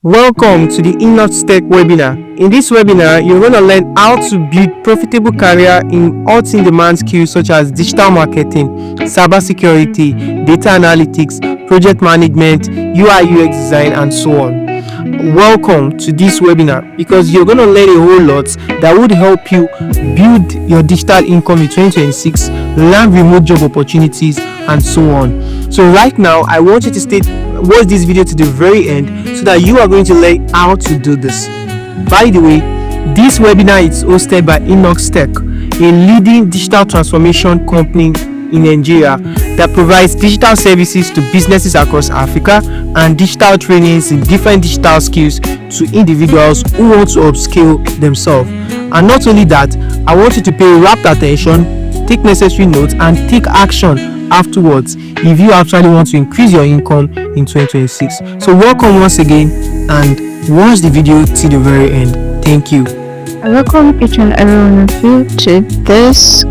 Welcome to the Inox Tech webinar. In this webinar, you're going to learn how to build profitable career in hot in-demand skills such as digital marketing, cybersecurity, data analytics, project management, UI/UX design, and so on. Welcome to this webinar because you're going to learn a whole lot that would help you build your digital income in 2026, learn remote job opportunities, and so on. So right now, I want you to watch this video to the very end so that you are going to learn how to do this. By the way, this webinar is hosted by Inox Tech, a leading digital transformation company in Nigeria that provides digital services to businesses across Africa and digital trainings in different digital skills to individuals who want to upskill themselves. And not only that, I want you to pay rapt attention, take necessary notes, and take action afterwards if you actually want to increase your income in 2026. So welcome once again and watch the video till the very end. Thank you. I welcome each and every one of you to this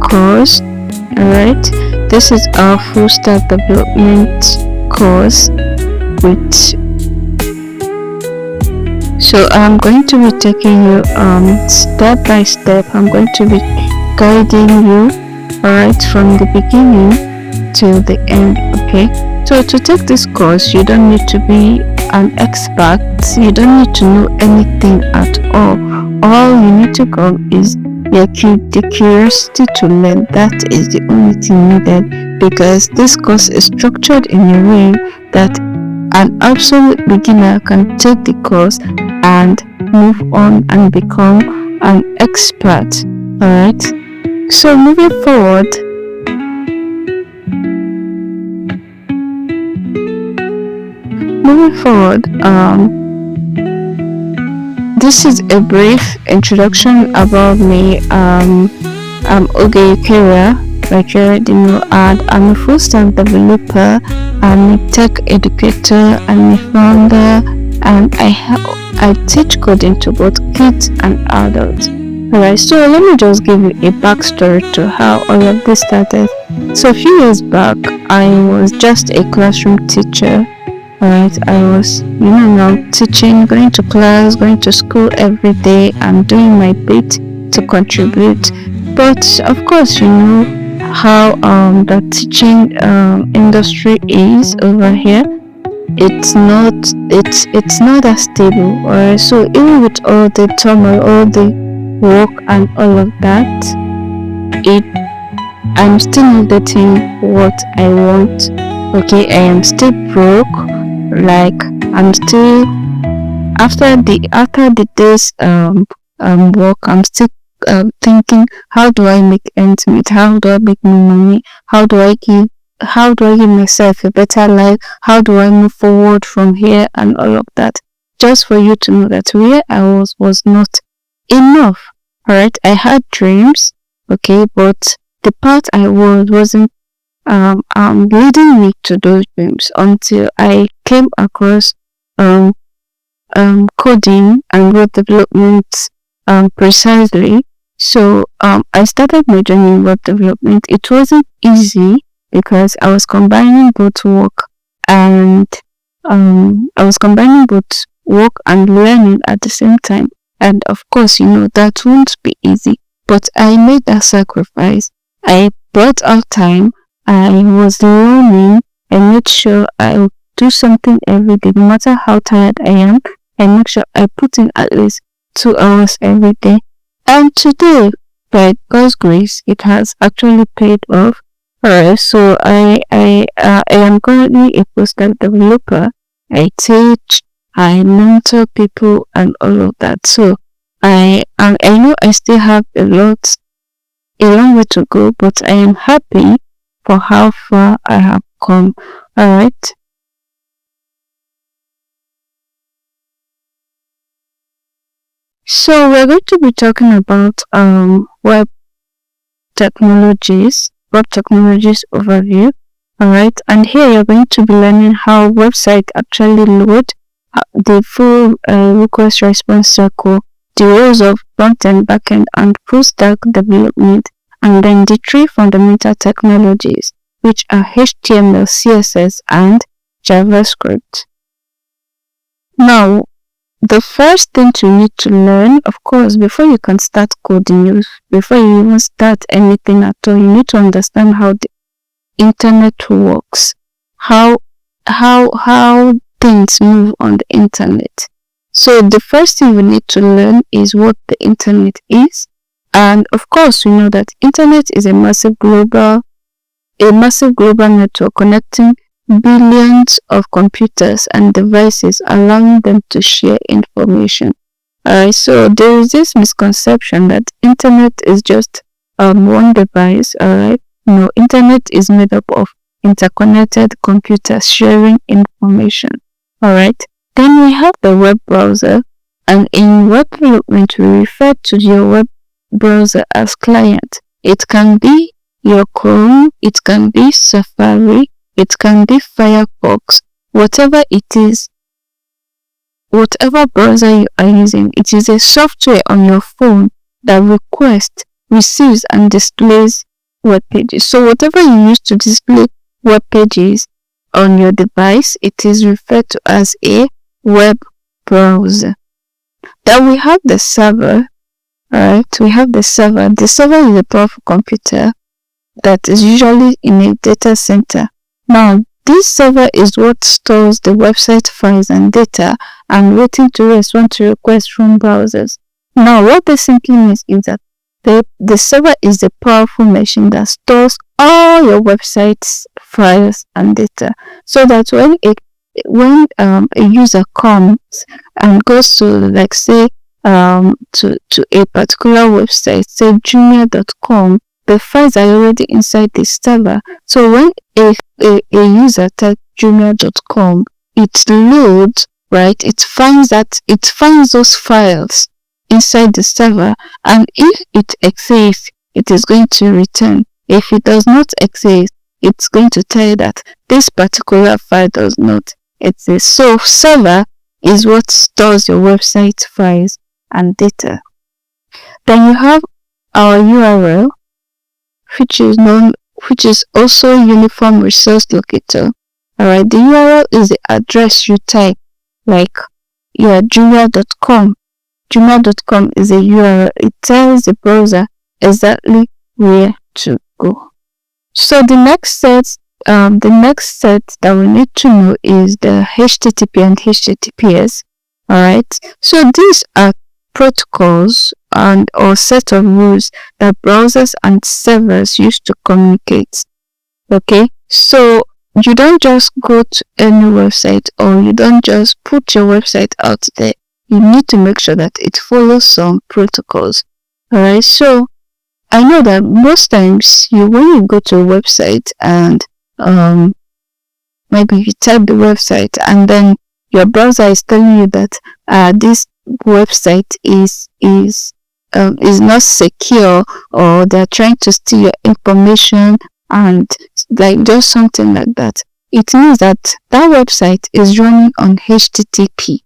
course. Alright, this is our full stack development course so I'm going to be taking you step by step. I'm going to be guiding you alright from the beginning till the end. Okay, so to take this course you don't need to be an expert, you don't need to know anything at all you need to come is the curiosity to learn. That is the only thing needed, because this course is structured in a way that an absolute beginner can take the course and move on and become an expert. Alright, so moving forward, this is a brief introduction about me. I'm Oge Ikera, like you already know, and I'm a full stack developer, I'm a tech educator, I'm a founder, and I teach coding to both kids and adults. Alright, so let me just give you a backstory to how all of this started. So a few years back, I was just a classroom teacher. Alright, I was, now teaching, going to class, going to school every day, and doing my bit to contribute. But of course, you know how the teaching industry is over here. It's not as stable. Alright, so even with all the turmoil, all the work, and all of that, I'm still not getting what I want. Okay, I am still broke. Like I'm still after the day's work, I'm still thinking, how do I make ends meet? How do I make more money? How do I give myself a better life? How do I move forward from here and all of that? Just for you to know that where I was not enough. Alright, I had dreams, okay, but the path I wasn't leading me to those dreams until I came across coding and web development precisely. So I started my journey in web development. It wasn't easy because I was combining both work and learning at the same time. And of course, that won't be easy. But I made that sacrifice. I brought out time. I was learning. I made sure I would do something every day, no matter how tired I am. I make sure I put in at least 2 hours every day. And today, by God's grace, it has actually paid off. Alright, so I am currently a full stack developer. I teach, I mentor people, and all of that. So I know I still have a long way to go, but I am happy for how far I have come. Alright. So we're going to be talking about web technologies overview. Alright, and here you're going to be learning how website actually load, the full request response cycle, the roles of front-end, back-end, and full stack development, and then the 3 fundamental technologies, which are HTML, CSS, and JavaScript. Now, the first thing you need to learn, of course, before you can start coding, before you even start anything at all, you need to understand how the internet works, how things move on the internet. So the first thing we need to learn is what the internet is. And of course, we know that internet is a massive global network connecting billions of computers and devices, allowing them to share information. Alright, so there is this misconception that internet is just one device. Alright, no, internet is made up of interconnected computers sharing information. Alright, then we have the web browser, and in web development we refer to your web browser as client. It can be your Chrome, it can be Safari, it can be Firefox, whatever it is, whatever browser you are using, it is a software on your phone that requests, receives, and displays web pages. So whatever you use to display web pages on your device, it is referred to as a web browser. Then we have the server. Alright, we have the server. The server is a powerful computer that is usually in a data center. Now, this server is what stores the website files and data and waiting to respond to requests from browsers. Now, what this simply means is that the server is a powerful machine that stores all your website's files and data, so that when a user comes and goes to, like, say, to a particular website, say jumia.com, the files are already inside the server. So when a user types jumia.com, it loads, right? It finds those files inside the server, and if it exists, it is going to return. If it does not exist, it's going to tell you that this particular file does not exist. So server is what stores your website files and data. Then you have our URL, which is also Uniform Resource Locator. Alright, the URL is the address you type, like your jumia.com. Jumia.com is a URL. It tells the browser exactly where to go. So the next set that we need to know is the HTTP and HTTPS. Alright, so these are protocols or set of rules that browsers and servers use to communicate. Okay, so you don't just go to any website, or you don't just put your website out there. You need to make sure that it follows some protocols. Alright, so I know that most times when you go to a website and maybe you type the website and then your browser is telling you that this website is not secure, or they're trying to steal your information, and like just something like that, it means that website is running on HTTP.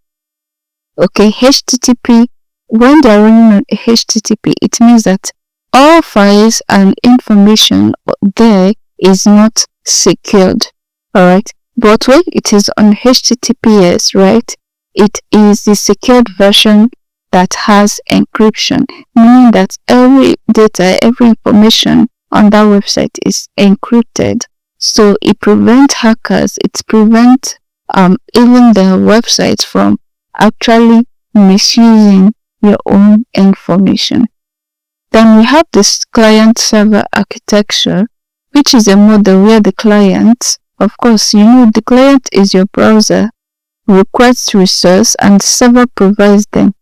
Okay, HTTP, when they're running on HTTP, it means that all files and information there is not secured. Alright, but when it is on HTTPS, right, it is the secured version that has encryption, meaning that every data, every information on that website is encrypted. So it prevents hackers, it prevents even the website from actually misusing your own information. Then we have this client-server architecture, which is a model where the client, of course, the client is your browser, requests resource and the server provides them.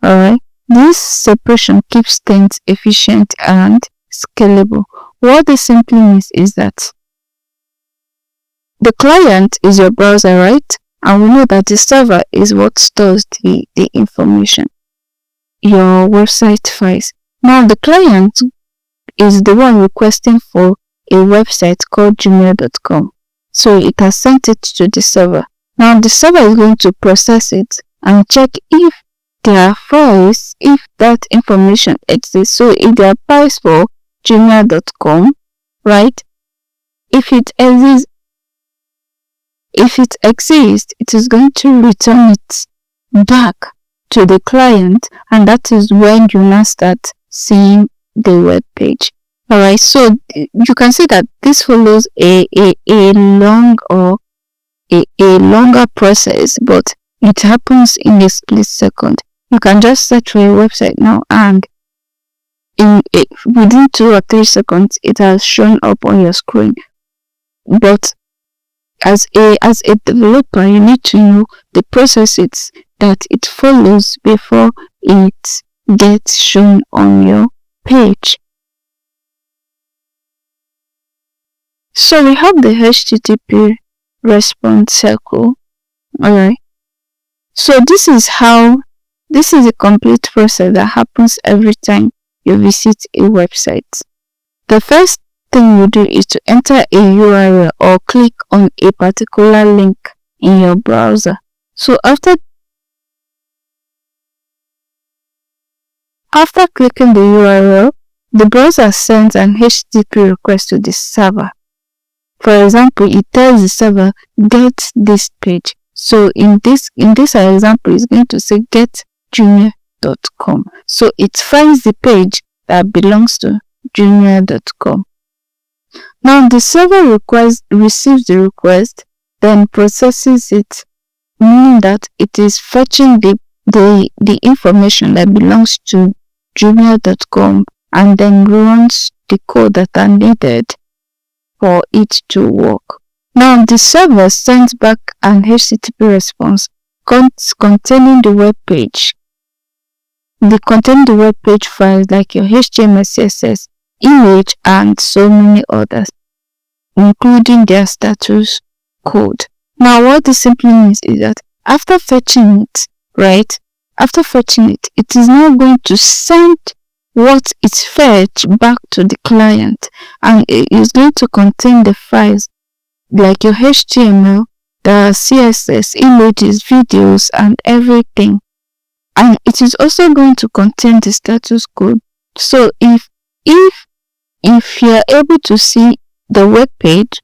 Alright, this separation keeps things efficient and scalable. What this simply means is that the client is your browser, right? And we know that the server is what stores the information, your website files. Now the client is the one requesting for a website called jumia.com. So it has sent it to the server. Now the server is going to process it and check if there are files, if that information exists. So if there are files for jumia.com, right? If it exists, it is going to return it back to the client, and that is when you now start seeing the web page. Alright, so you can see that this follows a long or a longer process, but it happens in a split second. You can just search for a website now, and within 2 or 3 seconds it has shown up on your screen. But as a developer, you need to know the processes that it follows before it gets shown on your page. So we have the HTTP response cycle. Alright, so this is a complete process that happens every time you visit a website. The first thing you do is to enter a URL or click on a particular link in your browser. So after clicking the URL, the browser sends an HTTP request to the server. For example, it tells the server, get this page. So in this example, it's going to say get jumia.com. So it finds the page that belongs to jumia.com. Now the server receives the request, then processes it, meaning that it is fetching the information that belongs to jumia.com and then runs the code that are needed for it to work. Now the server sends back an HTTP response containing the web page. Containing the web page files like your HTML, CSS, image, and so many others, including their status code. Now what this simply means is that after fetching it, it is now going to send what it fetched back to the client, and it is going to contain the files like your HTML, the CSS, images, videos, and everything. And it is also going to contain the status code. So if you are able to see the web page,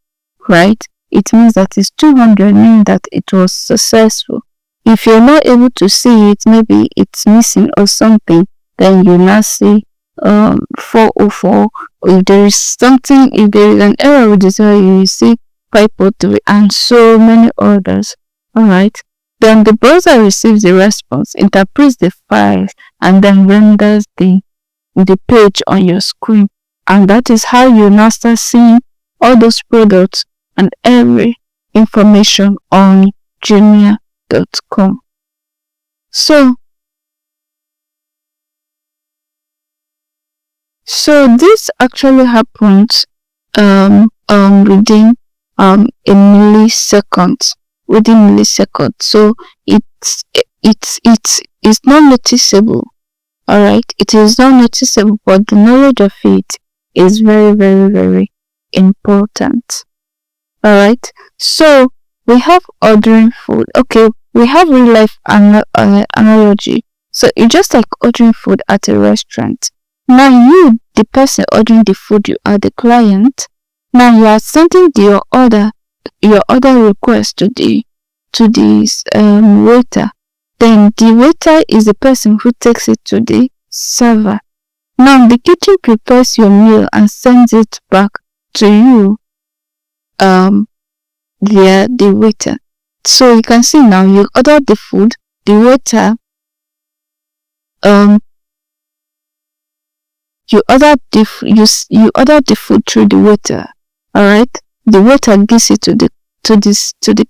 right, it means that it's 200, meaning that it was successful. If you're not able to see it, maybe it's missing or something, then you now see 404. If there is an error with the server, you see 503 and so many others. Alright, then the browser receives the response, interprets the files, and then renders the page on your screen. And that is how you now start seeing all those products and every information on jumia.com. So this actually happens within a millisecond. So it's not noticeable. Alright, it is not noticeable, but the knowledge of it is very, very, very important. Alright, so we have ordering food. Okay, we have real life analogy. So it's just like ordering food at a restaurant. Now you, the person ordering the food, you are the client. Now you are sending your order request to the waiter. Then the waiter is the person who takes it to the server. Now the kitchen prepares your meal and sends it back to you via the waiter. So you can see now you ordered the food, the waiter you ordered the food through the waiter. Alright, the waiter gives it to the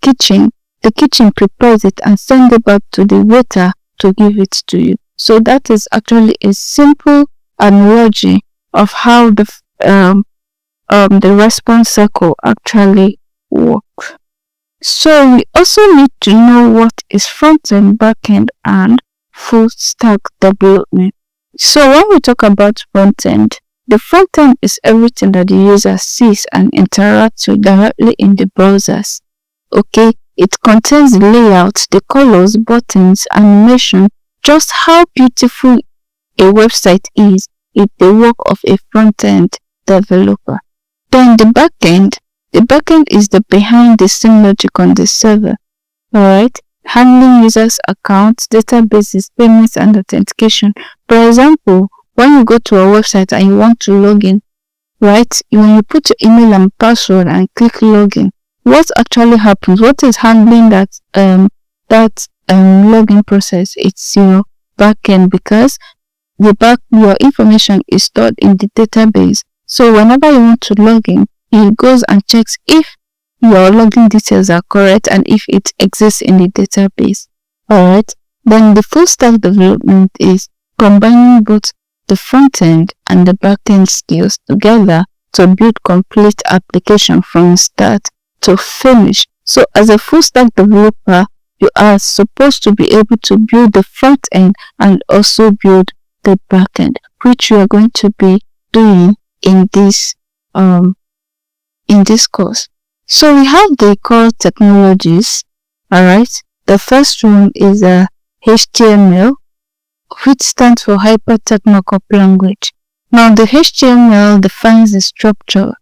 kitchen. The kitchen prepares it and sends it back to the waiter to give it to you. So that is actually a simple analogy of how the response cycle actually works. So we also need to know what is front-end, back-end, and full-stack development. So when we talk about front-end, the front-end is everything that the user sees and interacts with directly in the browsers. Okay, it contains the layout, the colors, buttons, animation, just how beautiful a website is the work of a front-end developer. Then the back-end is the behind-the-scene logic on the server. Alright, handling users' accounts, databases, payments, and authentication. For example, when you go to a website and you want to log in, right? When you put your email and password and click login, what actually happens? What is handling that login process? It's your backend, because your information is stored in the database. So whenever you want to log in, it goes and checks if your login details are correct and if it exists in the database. Alright. Then the full stack development is combining both the front end and the back end skills together to build complete application from start to finish. So as a full stack developer, you are supposed to be able to build the front end and also build the back end, which you are going to be doing in this course. So we have the core technologies. Alright. The first one is HTML, which stands for Hypertext Language. Now the HTML defines the structure.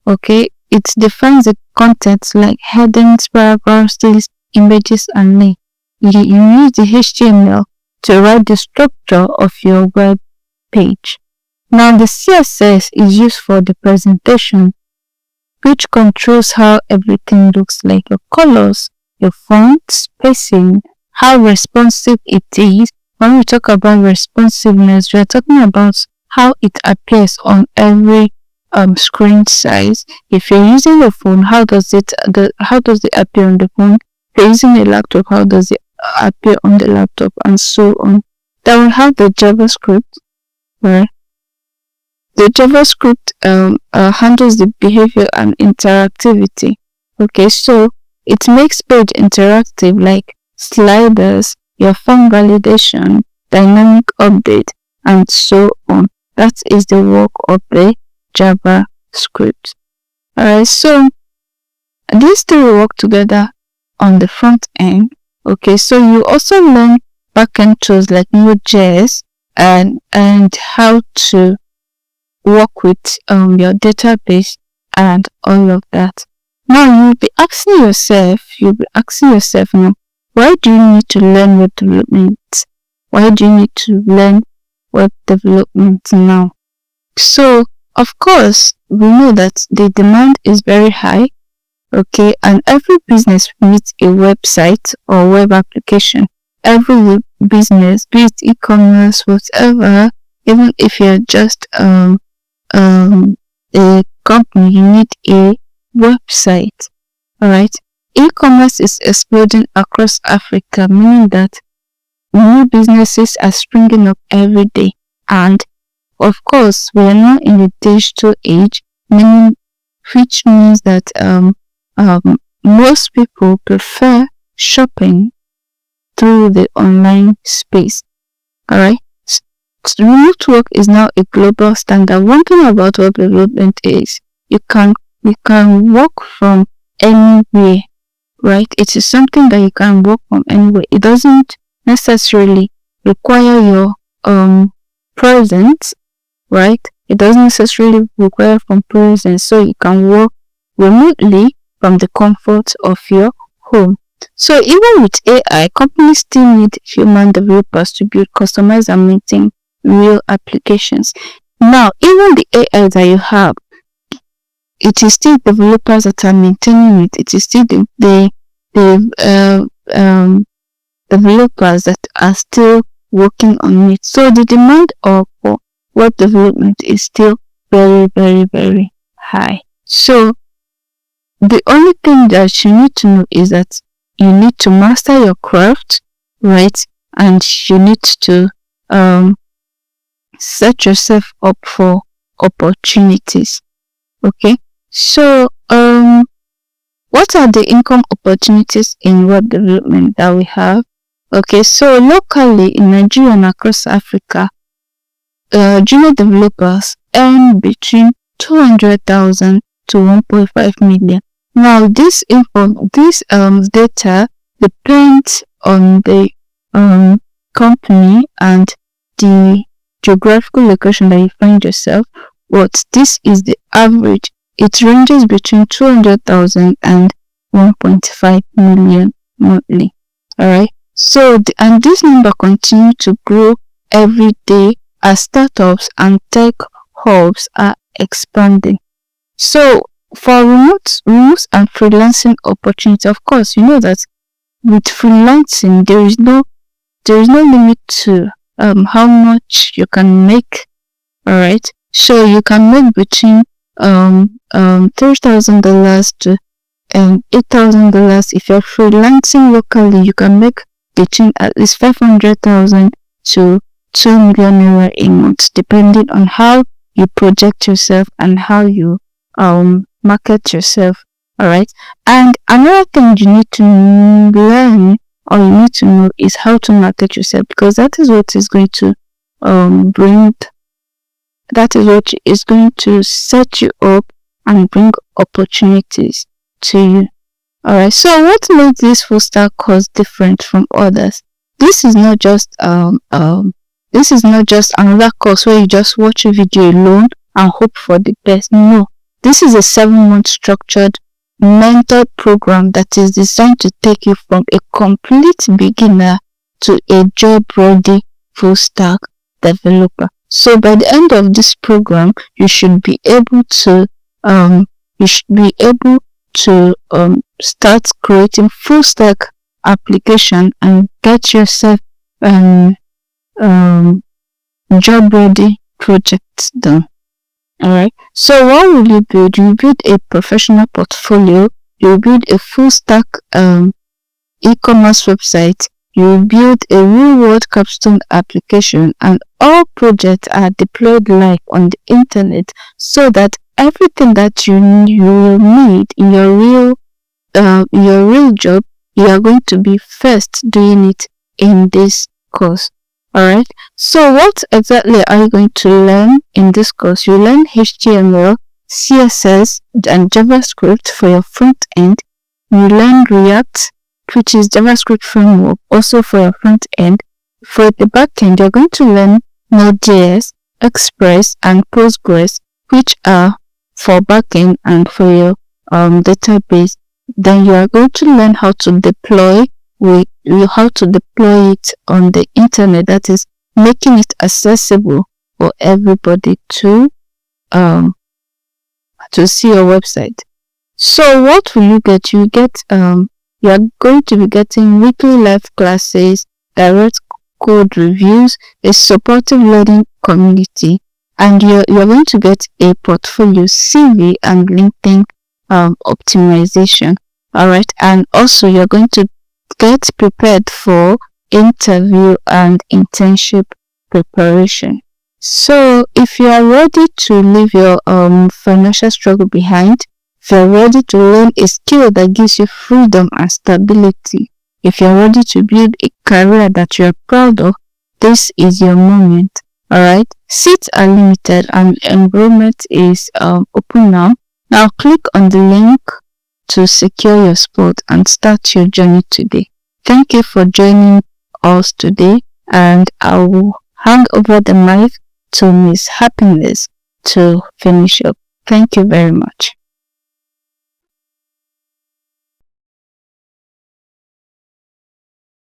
Okay, it defines the contents like headings, paragraphs, lists, images, and links. You use the HTML to write the structure of your web page. Now the CSS is used for the presentation, which controls how everything looks like: your colors, your font, spacing, how responsive it is. When we talk about responsiveness, we are talking about how it appears on every screen size. If you're using a phone, how does it appear on the phone? If you're using a laptop, how does it appear on the laptop, and so on. Then we have the JavaScript, right? The JavaScript handles the behavior and interactivity. Okay, so it makes page interactive, like sliders, your form validation, dynamic update, and so on. That is the work of the JavaScript. Alright, so these three work together on the front end. Okay, so you also learn backend tools like Node.js and how to work with your database and all of that. Now you'll be asking yourself now, why do you need to learn web development? Why do you need to learn web development now? So, of course, we know that the demand is very high, okay, and every business needs a website or web application. Every business, be it e-commerce, whatever, even if you're just a company, you need a website. Alright, e-commerce is exploding across Africa, meaning that new businesses are springing up every day. And of course, we are now in the digital age, which means that most people prefer shopping through the online space. Alright, remote work is now a global standard. One thing about web development is you can work from anywhere, right? It is something that you can work from anywhere. It doesn't necessarily require your presence, right? It doesn't necessarily require from presence, so you can work remotely from the comfort of your home. So even with AI, companies still need human developers to build, customize, and maintain real applications. Now, even the AI that you have, it is still developers that are maintaining it. It is still the developers that are still working on it. So the demand for web development is still very, very, very high. So the only thing that you need to know is that you need to master your craft, right? And you need to set yourself up for opportunities. Okay, so what are the income opportunities in web development that we have? Okay, so locally in Nigeria and across Africa, junior developers earn between 200,000 to 1.5 million. Now this data depends on the company and the geographical location that you find yourself, but this is the average. It ranges between 200,000 and 1.5 million monthly. All right. So, and this number continue to grow every day as startups and tech hubs are expanding. So, for remote and freelancing opportunity, of course, you know that with freelancing, there is no limit to how much you can make. All right. So you can make between $3,000 to $8,000. If you're freelancing locally, you can make between at least 500,000 to 2 million naira a month, depending on how you project yourself and how you market yourself. All right. And another thing you need to learn or you need to know is how to market yourself, because that is what is going to set you up and bring opportunities to you. All right. So what makes this full stack course different from others? This is not just another course where you just watch a video alone and hope for the best. No, this is a 7-month structured mentor program that is designed to take you from a complete beginner to a job-ready full stack developer. So by the end of this program, you should be able to start creating full stack application and get yourself job ready projects done. All right. So what will you build? You build a professional portfolio. You build a full stack e-commerce website. You build a real-world capstone application, and all projects are deployed live on the internet, so that everything that you will need in your real job, you are going to be first doing it in this course. Alright, so what exactly are you going to learn in this course? You learn HTML, CSS, and JavaScript for your front end. You learn React, which is JavaScript framework, also for your front end. For the back end, you're going to learn Node.js, Express, and Postgres, which are for backend and for your database. Then you are going to learn how to deploy it on the internet, that is making it accessible for everybody to see your website. So what will you get? You are going to be getting weekly live classes, direct code reviews, a supportive learning community, and you're going to get a portfolio, CV, and LinkedIn optimization. All right, and also you're going to get prepared for interview and internship preparation. So if you are ready to leave your financial struggle behind, if you're ready to learn a skill that gives you freedom and stability, if you're ready to build a career that you're proud of, this is your moment. Alright, seats are limited and enrollment is open now. Now click on the link to secure your spot and start your journey today. Thank you for joining us today, and I will hand over the mic to Miss Happiness to finish up. Thank you very much.